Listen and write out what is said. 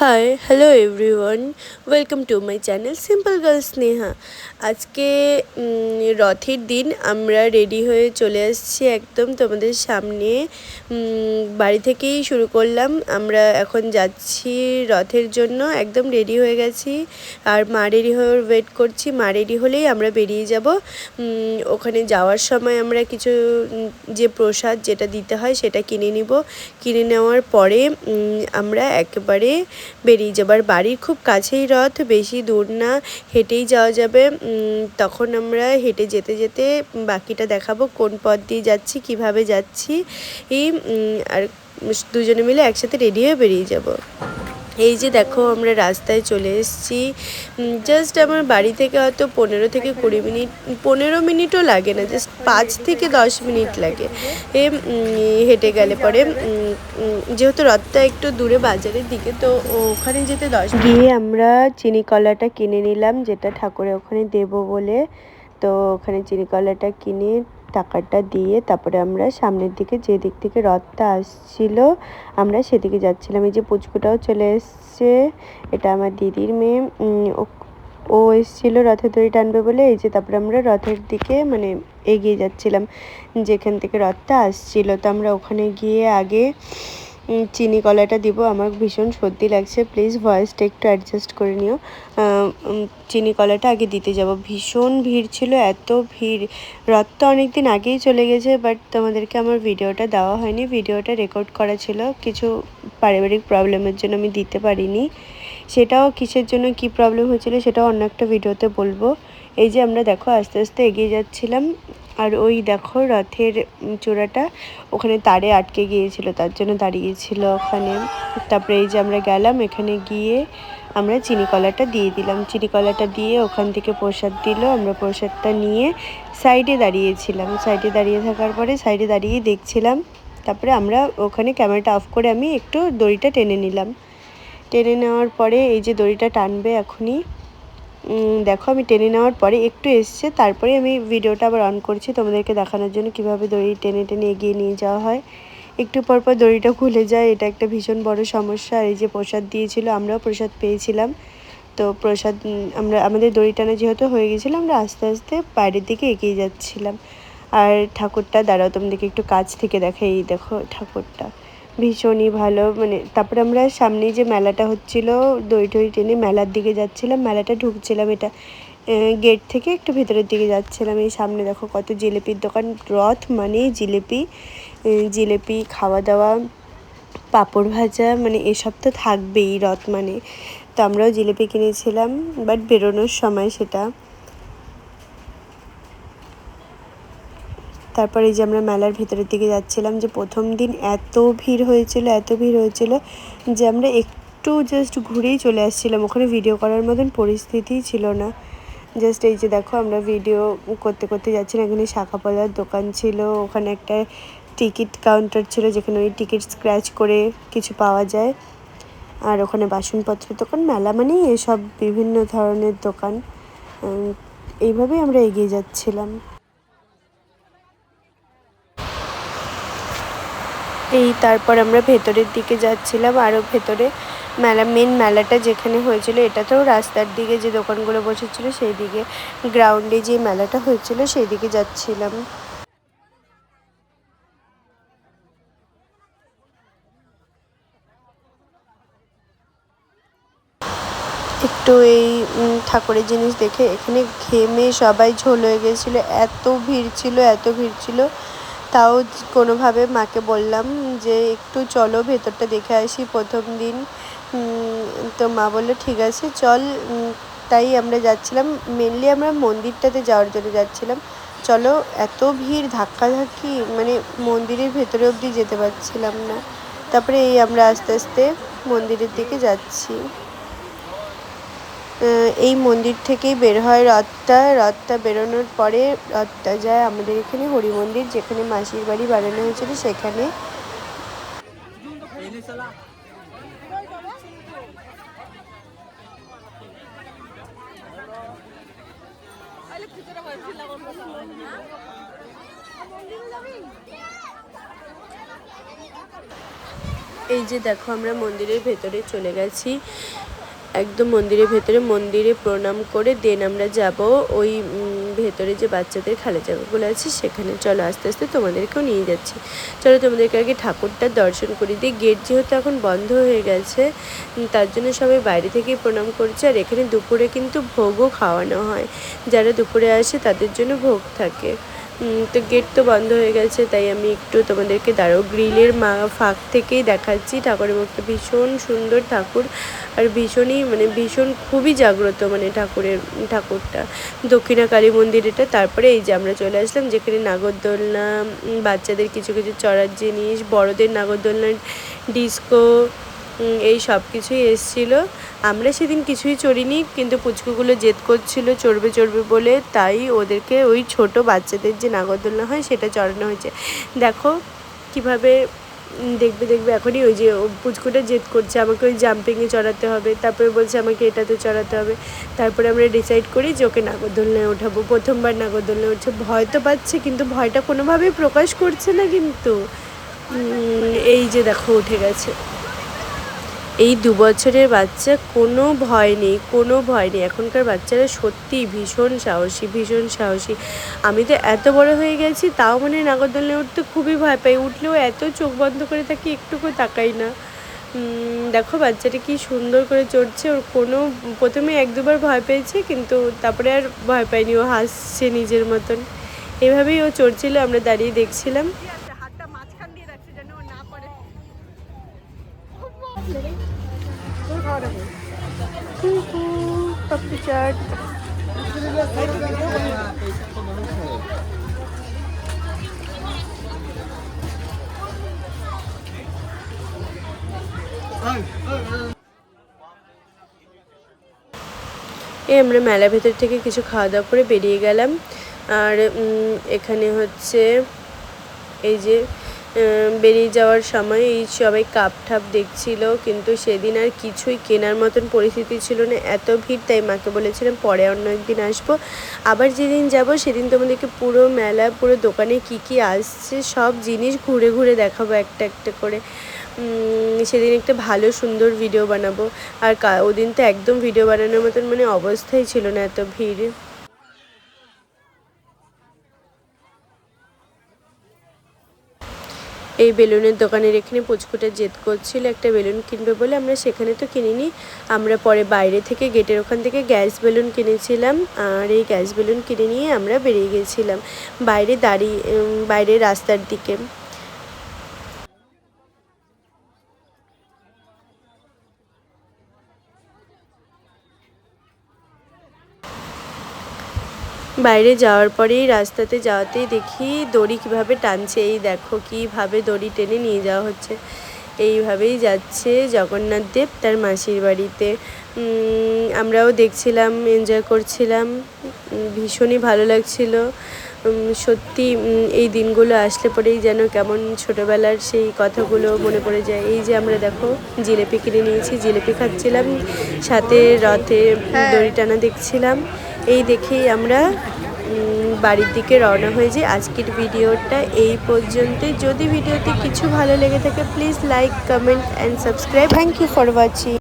Hi hello everyone, welcome to my channel simple girl Sneha. আজকে রথের দিন আমরা রেডি হয়ে চলে আসছি একদম তোমাদের সামনে। বাড়ি থেকেই শুরু করলাম, আমরা এখন যাচ্ছি রথের জন্য, একদম রেডি হয়ে গেছি। আর মা রেডি হয়ে ওয়েট করছি, মা রেডি হলেই আমরা বেরিয়ে যাব। ওখানে যাওয়ার সময় আমরা কিছু যে প্রসাদ যেটা দিতে হয় সেটা কিনে নিব। কিনে নেওয়ার পরে আমরা একেবারে বেরিয়ে যাবার। বাড়ির খুব কাছেই রথ, বেশি দূর না, হেঁটেই যাওয়া যাবে। তখন আমরা হেঁটে যেতে যেতে বাকিটা দেখাবো, কোন পথ দিয়ে যাচ্ছি, কিভাবে যাচ্ছি। আর দুজনে মিলে একসাথে রেডি হয়ে বেরিয়ে যাব। এই যে দেখো আমরা রাস্তায় চলে এসেছি। জাস্ট আমার বাড়ি থেকে হয়তো 15 মিনিটও লাগে না, জাস্ট 5 থেকে 10 মিনিট লাগে হেঁটে গেলে পরে। যেহেতু রথটা একটু দূরে বাজারের দিকে, তো ওখানে যেতে 10 গিয়ে আমরা চিনি কলাটা কিনে নিলাম, যেটা ঠাকুরের ওখানে দেবো বলে। তো ওখানে চিনি কলাটা কিনে টাকাটা দিয়ে তারপরে আমরা সামনের দিকে, যে দিক থেকে রথটা আসছিল আমরা সেদিকে যাচ্ছিলাম। এই যে পুচকুটাও চলে এসছে, এটা আমার দিদির মেয়ে। ও এসেছিলো রথের দড়ি টানবে বলে। এই যে তারপরে আমরা রথের দিকে মানে এগিয়ে যাচ্ছিলাম, যেখান থেকে রথটা আসছিল। তো আমরা ওখানে গিয়ে আগে চিনি কলাটা দিব। আমার ভীষণ সর্দি লাগছে, প্লিজ ভয়েসটা একটু অ্যাডজাস্ট করে নিও। চিনি কলাটা আগে দিতে যাব। ভীষণ ভিড় ছিল, এত ভিড়। রথটা অনেক দিন আগেই চলে গেছে, বাট তোমাদেরকে আমার ভিডিওটা দেওয়া হয়নি, ভিডিওটা রেকর্ড করা ছিল, কিছু পারিবারিক প্রবলেমের জন্য আমি দিতে পারিনি। সেটাও কিসের জন্য কি প্রবলেম হয়েছিল সেটাও অন্য একটা ভিডিওতে বলবো। এই যে আমরা দেখো আস্তে আস্তে এগিয়ে যাচ্ছিলাম, আর ওই দেখো রথের চূড়াটা ওখানে তারে আটকে গিয়েছিল, তার জন্য দাঁড়িয়েছিল ওখানে। তারপরে এই যে আমরা গেলাম, এখানে গিয়ে আমরা চিনি কলাটা দিয়ে দিলাম। চিনি কলাটা দিয়ে ওখান থেকে প্রসাদ দিল, আমরা প্রসাদটা নিয়ে সাইডে দাঁড়িয়েছিলাম। সাইডে দাঁড়িয়ে থাকার পরে সাইডে দাঁড়িয়েই দেখছিলাম। তারপরে আমরা ওখানে ক্যামেরাটা অফ করে আমি একটু দড়িটা টেনে নিলাম। টেনে নেওয়ার পরে এই যে দড়িটা টানবে এখনই, দেখো আমি টেনে নেওয়ার পরে একটু এসছে, তারপরে আমি ভিডিওটা আবার অন করছি তোমাদেরকে দেখানোর জন্য কীভাবে দড়ি টেনে টেনে এগিয়ে নিয়ে যাওয়া হয়। একটু পর পর দড়িটা খুলে যায়, এটা একটা ভীষণ বড় সমস্যা। আর এই যে প্রসাদ দিয়েছিল, আমরাও প্রসাদ পেয়েছিলাম। তো প্রসাদ আমাদের দড়ি টানা যেহেতু হয়ে গেছিলো, আমরা আস্তে আস্তে বাইরের দিকে এগিয়ে যাচ্ছিলাম। আর ঠাকুরটা দাঁড়াও তোমাদেরকে একটু কাছ থেকে দেখাই। এই দেখো ঠাকুরটা ভীষণই ভালো। মানে তারপরে আমরা সামনেই যে মেলাটা হচ্ছিল, দড়ি টড়ি টেনে মেলার দিকে যাচ্ছিলাম, মেলাটা ঢুকছিলাম। এটা গেট থেকে একটু ভেতরের দিকে যাচ্ছিলাম। এই সামনে দেখো কত জিলিপির দোকান। রথ মানেই জিলিপি, জিলিপি খাওয়া দাওয়া, পাঁপড় ভাজা, মানে এসব তো থাকবেই রথ মানে। তো আমরাও জিলিপি কিনেছিলাম, বাট বেরোনোর সময় সেটা। তারপর এই যে আমরা মেলার ভেতরের দিকে যাচ্ছিলাম, যে প্রথম দিন এত ভিড় হয়েছিল, এত ভিড় হয়েছিল যে আমরা একটু জাস্ট ঘুরেই চলে আসছিলাম, ওখানে ভিডিও করার মতন পরিস্থিতিই ছিল না। জাস্ট এই যে দেখো আমরা ভিডিও করতে করতে যাচ্ছিলাম। এখানে শাঁখাপলার দোকান ছিল, ওখানে একটা টিকিট কাউন্টার ছিল যেখানে ওই টিকিট স্ক্র্যাচ করে কিছু পাওয়া যায়। আর ওখানে বাসনপত্রের দোকান, মেলা মানেই এসব বিভিন্ন ধরনের দোকান। এইভাবেই আমরা এগিয়ে যাচ্ছিলাম। তারপর আমরা ভেতরের দিকে যাচ্ছিলাম, আরও ভেতরে মেন মেলাটা যেখানে হয়েছিল, এটাতেও রাস্তার দিকে যে দোকানগুলো বসেছিল সেই দিকে, গ্রাউন্ডে যে মেলাটা হয়েছিল সেই দিকে যাচ্ছিলাম। একটু এই ঠাকুরের জিনিস দেখে এখানে ঘেমে সবাই ঝোল হয়ে গেছিলো, এত ভিড় ছিল, এত ভিড় ছিল। তাও কোনোভাবে মাকে বললাম যে একটু চলো ভেতরটা দেখে আসি, প্রথম দিন। তো মা বললো ঠিক আছে চল। তাই আমরা যাচ্ছিলাম, মেনলি আমরা মন্দিরটাতে যাওয়ার জন্য যাচ্ছিলাম। চলো, এত ভিড়, ধাক্কাধাক্কি, মানে মন্দিরের ভেতরে অবধি যেতে পারছিলাম না। তারপরে আমরা আস্তে আস্তে মন্দিরের দিকে যাচ্ছি। এই মন্দির থেকেই বের হয় রথটা। রথটা বেরোনোর পরে রথটা যায় আমাদের এখানে হরি মন্দির, যেখানে মাসির বাড়ি বানানো হয়েছিল সেখানে। এই যে দেখো আমরা মন্দিরের ভেতরে চলে গেছি, একদম মন্দিরের ভেতরে। মন্দিরে প্রণাম করে দেন আমরা যাব ওই ভেতরে যে বাচ্চাদের খেলার জায়গাগুলো আছে সেখানে। চলো আস্তে আস্তে তোমাদেরকেও নিয়ে যাচ্ছি। চলো তোমাদেরকে আগে ঠাকুরটার দর্শন করে দিই। গেট যেহেতু এখন বন্ধ হয়ে গেছে তার জন্য সবাই বাইরে থেকেই প্রণাম করছে। আর এখানে দুপুরে কিন্তু ভোগও খাওয়ানো হয়, যারা দুপুরে আসে তাদের জন্য ভোগ থাকে। তো গেট তো বন্ধ হয়ে গেছে, তাই আমি একটু তোমাদেরকে দাঁড়াও গ্রিলের ফাঁক থেকেই দেখাচ্ছি। ঠাকুরের মুখটা ভীষণ সুন্দর ঠাকুর, আর ভীষণ খুবই জাগ্রত ঠাকুরটা। দক্ষিণা কালী মন্দির এটা। তারপরে এই যে আমরা চলে আসলাম যেখানে নাগরদোলনা, বাচ্চাদের কিছু কিছু চড়ার জিনিস, বড়দের নাগরদোলনা, ডিস্কো, এই সব কিছুই এসেছিলো। আমরা সেদিন কিছুই চড়িনি, কিন্তু পুচকুগুলো জেদ করছিল চড়বে বলে, তাই ওদেরকে ওই ছোট বাচ্চাদের যে নাগরদোলনা হয় সেটা চড়ানো হয়েছে। দেখো কিভাবে দেখবে এখনই ওই যে পুচকুটা জেদ করছে আমাকে ওই জাম্পিংয়ে চড়াতে হবে, তারপরে বলছে আমাকে এটাতে চড়াতে হবে। তারপরে আমরা ডিসাইড করি যে ওকে নাগরদোলনায় ওঠাবো। প্রথমবার নাগরদোলনায় উঠছে, ভয় তো পাচ্ছে কিন্তু ভয়টা কোনোভাবেই প্রকাশ করছে না। কিন্তু এই যে দেখো উঠে গেছে। এই 2 বছরের বাচ্চা, কোনো ভয় নেই। এখনকার বাচ্চারা সত্যিই ভীষণ সাহসী। আমি তো এত বড় হয়ে গেছি তাও নাগরদোলনায় উঠতে খুবই ভয় পাই। উঠলেও এত চোখ বন্ধ করে থাকি, একটুকু তাকাই না। দেখো বাচ্চাটা কি সুন্দর করে চড়ছে। ওর প্রথমে 1-2 বার ভয় পেয়েছে, কিন্তু তারপরে আর ভয় পায়নি। ও হাসছে নিজের মতন। এভাবেই ও চড়ছিল, আমরা দাঁড়িয়ে দেখছিলাম। পাপড়ি চাট। আমরা মেলার ভেতর থেকে কিছু খাওয়া দাওয়া করে বেরিয়ে গেলাম। আর এখানে হচ্ছে এই যে বেরিয়ে যাওয়ার সময় এই সবাই কাপ ঠাপ দেখছিল, কিন্তু সেদিন আর কিছুই কেনার মতন পরিস্থিতি ছিল না, এত ভিড়। তাই মাকে বলেছিলাম পরে অন্য একদিন আসবো। আবার যেদিন যাব সেদিন তোমাদেরকে পুরো মেলা, পুরো দোকানে কি আসছে সব জিনিস ঘুরে ঘুরে দেখাবো একটা একটা করে। সেদিন একটা ভালো সুন্দর ভিডিও বানাবো। আর ওদিন তো একদম ভিডিও বানানোর মতন অবস্থাই ছিল না, এত ভিড়। এই বেলুনের দোকানের এখানে পুচকুটা জেদ করছিল একটা বেলুন কিনবে বলে। আমরা সেখানে তো কিনিনি, আমরা পরে বাইরে থেকে গেটের ওখান থেকে গ্যাস বেলুন কিনেছিলাম। আর এই গ্যাস বেলুন কিনে নিয়ে আমরা বেরিয়ে গেছিলাম বাইরে রাস্তার দিকে। বাইরে যাওয়ার পরেই রাস্তাতে যাওয়াতেই দেখি দড়ি কীভাবে টানছে। এই দেখো কীভাবে দড়ি টেনে নিয়ে যাওয়া হচ্ছে। এইভাবেই যাচ্ছে জগন্নাথ দেব তার মাসির বাড়িতে। আমরাও দেখছিলাম, এনজয় করছিলাম, ভীষণই ভালো লাগছিল। সত্যি এই দিনগুলো আসলে পরেই যেন কেমন ছোটোবেলার সেই কথাগুলো মনে পড়ে যায়। এই যে আমরা দেখো জিলেপি কিনে নিয়েছি, জিলেপি খাচ্ছিলাম, সাথে রথে দড়ি টানা দেখছিলাম। এই দেখেই আমরা বাড়ির দিকে রওনা হয়ে যাই। আজকের ভিডিওটা এই পর্যন্তই। যদি ভিডিওতে কিছু ভালো লেগে থাকে please like, comment and subscribe. Thank you for watching.